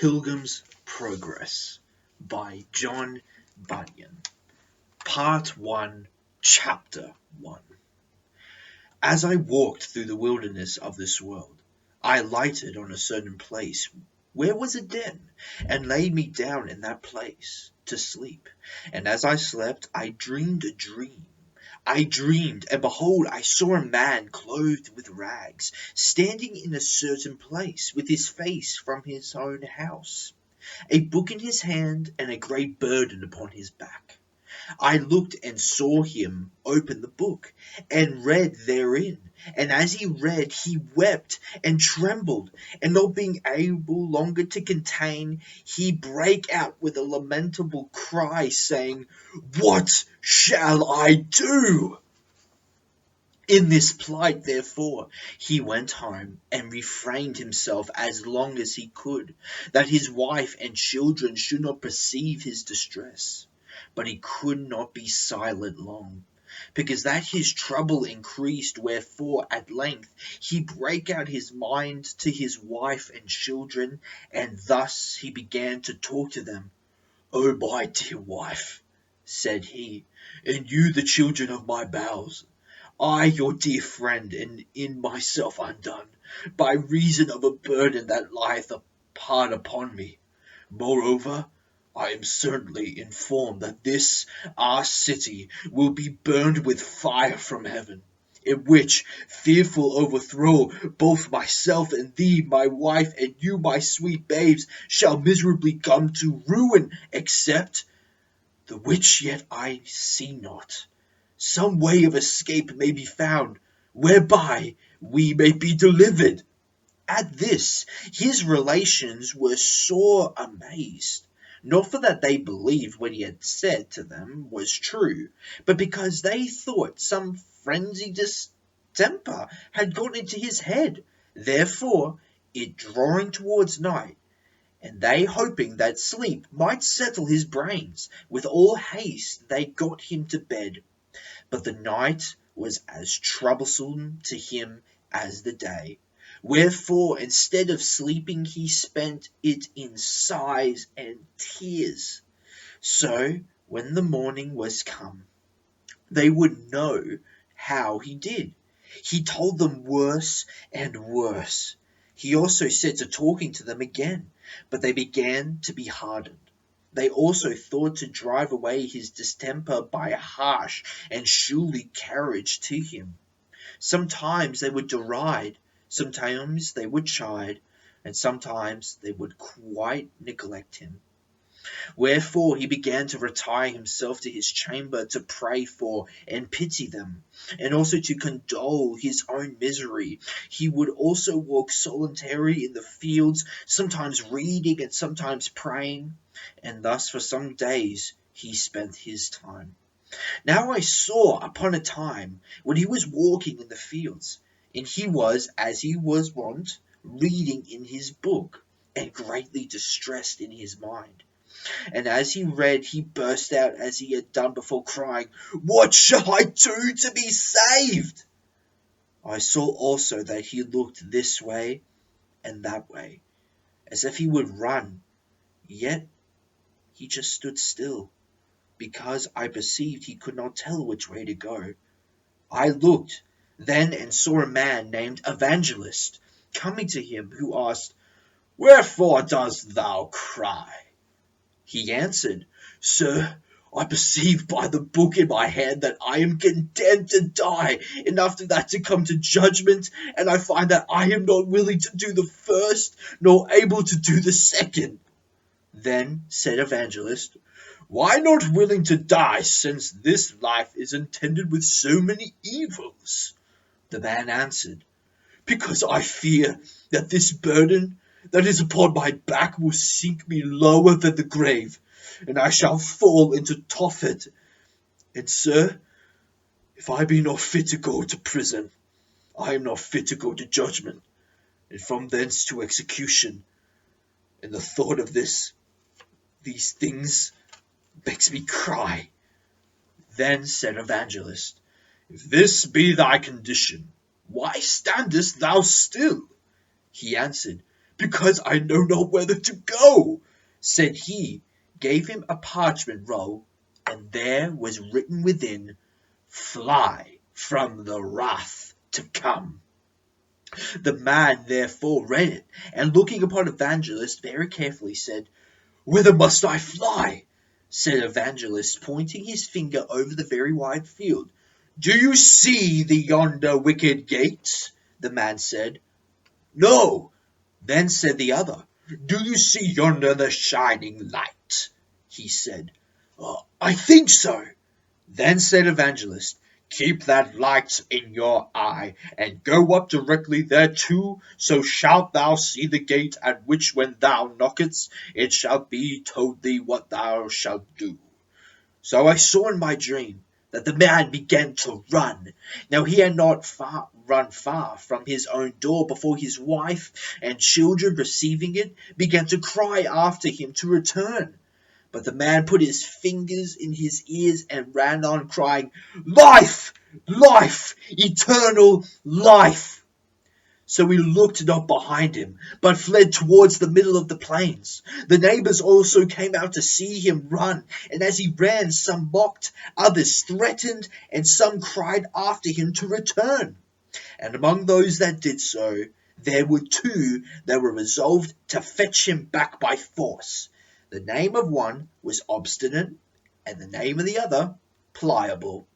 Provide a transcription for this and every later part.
Pilgrims Progress by John Bunyan. Part 1, Chapter 1. As I walked through the wilderness of this world, I lighted on a certain place where was a den, and laid me down in that place to sleep. And as I slept, I dreamed a dream. I dreamed, and behold, I saw a man clothed with rags, standing in a certain place, with his face from his own house, a book in his hand, and a great burden upon his back. I looked and saw him open the book, and read therein. And as he read, he wept and trembled, and not being able longer to contain, he brake out with a lamentable cry, saying, "What shall I do?" In this plight, therefore, he went home, and refrained himself as long as he could, that his wife and children should not perceive his distress. But he could not be silent long, because that his trouble increased, wherefore at length he brake out his mind to his wife and children, and thus he began to talk to them. "O my dear wife," said he, "and you the children of my bowels, I your dear friend, and in myself undone, by reason of a burden that lieth hard upon me. Moreover, I am certainly informed that this our city will be burned with fire from heaven, in which fearful overthrow both myself and thee, my wife, and you, my sweet babes, shall miserably come to ruin, except, the which yet I see not, some way of escape may be found, whereby we may be delivered." At this his relations were sore amazed, not for that they believed what he had said to them was true, but because they thought some frenzied distemper had got into his head. Therefore, it drawing towards night, and they hoping that sleep might settle his brains, with all haste they got him to bed. But the night was as troublesome to him as the day. Wherefore, instead of sleeping, he spent it in sighs and tears. So, when the morning was come, they would know how he did. He told them worse and worse. He also set to talking to them again, but they began to be hardened. They also thought to drive away his distemper by a harsh and surely carriage to him. Sometimes they would deride, sometimes they would chide, and sometimes they would quite neglect him. Wherefore he began to retire himself to his chamber to pray for and pity them, and also to condole his own misery. He would also walk solitary in the fields, sometimes reading and sometimes praying, and thus for some days he spent his time. Now I saw upon a time when he was walking in the fields, and he was, as he was wont, reading in his book, and greatly distressed in his mind. And as he read, he burst out as he had done before, crying, "What shall I do to be saved?" I saw also that he looked this way and that way, as if he would run, yet he just stood still, because I perceived he could not tell which way to go. I looked then and saw a man named Evangelist coming to him, who asked, "Wherefore dost thou cry?" He answered, "Sir, I perceive by the book in my hand that I am condemned to die, and after that to come to judgment, and I find that I am not willing to do the first, nor able to do the second." Then said Evangelist, "Why not willing to die, since this life is intended with so many evils?" The man answered, "Because I fear that this burden that is upon my back will sink me lower than the grave, and I shall fall into Tophet. And, sir, if I be not fit to go to prison, I am not fit to go to judgment, and from thence to execution. And the thought of these things makes me cry." Then said Evangelist, "If this be thy condition, why standest thou still?" He answered, because I know not whither to go, said he, gave him a parchment roll, and there was written within, Fly from the wrath to come. The man therefore read it, and looking upon Evangelist very carefully said, Whither must I fly? Said Evangelist, pointing his finger over the very wide field. Do you see the yonder wicket gate? The man said. No. Then said the other, Do you see yonder the shining light? He said. I think so. Then said Evangelist, Keep that light in your eye, and go up directly thereto, so shalt thou see the gate, at which when thou knockest, it shall be told thee what thou shalt do. So I saw in my dream that the man began to run. Now he had not run far from his own door before his wife and children, perceiving it, began to cry after him to return. But the man put his fingers in his ears and ran on, crying, Life! Life! Eternal life! So he looked not behind him, but fled towards the middle of the plains. The neighbors also came out to see him run, and as he ran, some mocked, others threatened, and some cried after him to return. And among those that did so, there were two that were resolved to fetch him back by force. The name of one was Obstinate, and the name of the other Pliable.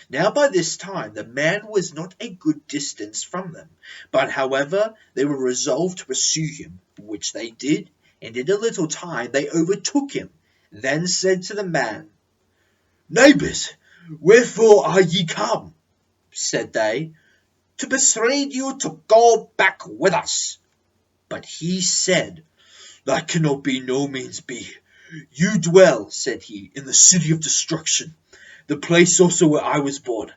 Now by this time the man was not a good distance from them, but however they were resolved to pursue him, which they did, and in a little time they overtook him. Then said to the man, Neighbours, wherefore are ye come? Said they, To persuade you to go back with us. But he said, That cannot by no means be. You dwell, said he, in the city of destruction, the place also where I was born.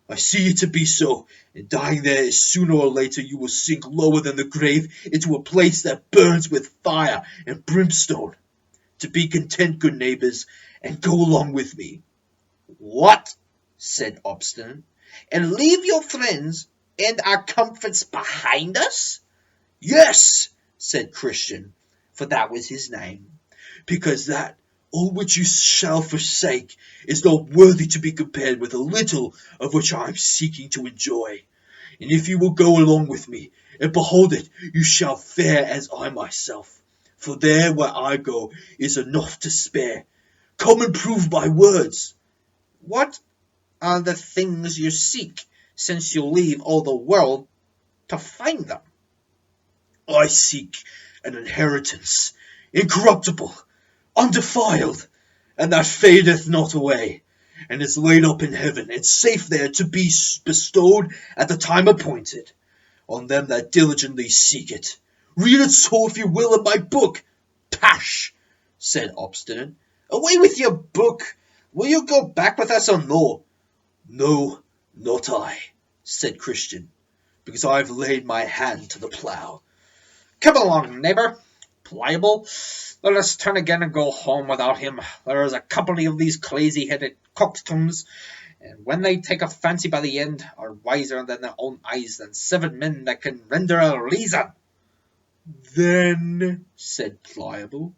I see it to be so, and dying there, sooner or later you will sink lower than the grave into a place that burns with fire and brimstone. To be content, good neighbours, and go along with me. What? Said Obstinate, and leave your friends and our comforts behind us? Yes, said Christian, for that was his name, because that all which you shall forsake is not worthy to be compared with a little of which I am seeking to enjoy. And if you will go along with me, and behold it, you shall fare as I myself. For there where I go is enough to spare. Come and prove my words. What are the things you seek, since you leave all the world to find them? I seek an inheritance, incorruptible, undefiled, and that fadeth not away, and is laid up in heaven, and safe there to be bestowed at the time appointed, on them that diligently seek it. Read it so if you will in my book. Pash, said Obstinate. Away with your book. Will you go back with us or no? No, not I, said Christian, because I have laid my hand to the plough. Come along, neighbour. Pliable, let us turn again and go home without him. There is a company of these crazy-headed coxcombs, and when they take a fancy by the end, are wiser than their own eyes than 7 men that can render a reason. Then, said Pliable,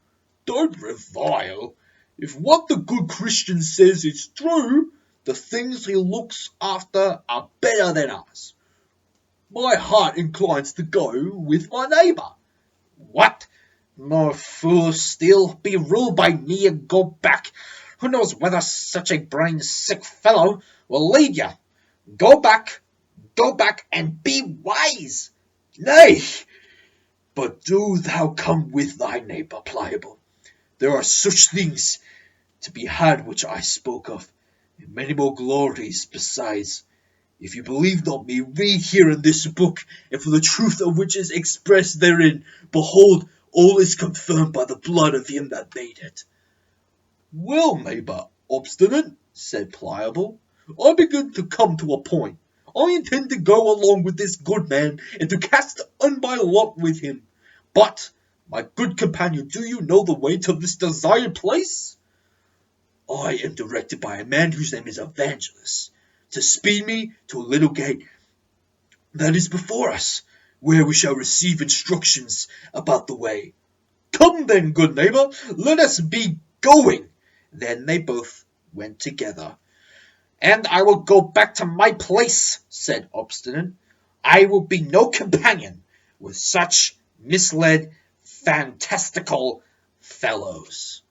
don't revile. If what the good Christian says is true, the things he looks after are better than ours. My heart inclines to go with my neighbour. What? More fools still, be ruled by me and go back. Who knows whether such a brain-sick fellow will lead you? Go back, and be wise. Nay, but do thou come with thy neighbour, Pliable. There are such things to be had which I spoke of, and many more glories besides. If you believe not me, read here in this book, and for the truth of which is expressed therein, behold, all is confirmed by the blood of him that made it. Well, neighbour Obstinate, said Pliable, I begin to come to a point. I intend to go along with this good man, and to cast on my lot with him. But, my good companion, do you know the way to this desired place? I am directed by a man whose name is Evangelist, to speed me to a little gate that is before us, where we shall receive instructions about the way." "Come then, good neighbour, let us be going." Then they both went together. "And I will go back to my place," said Obstinate. "I will be no companion with such misled, fantastical fellows."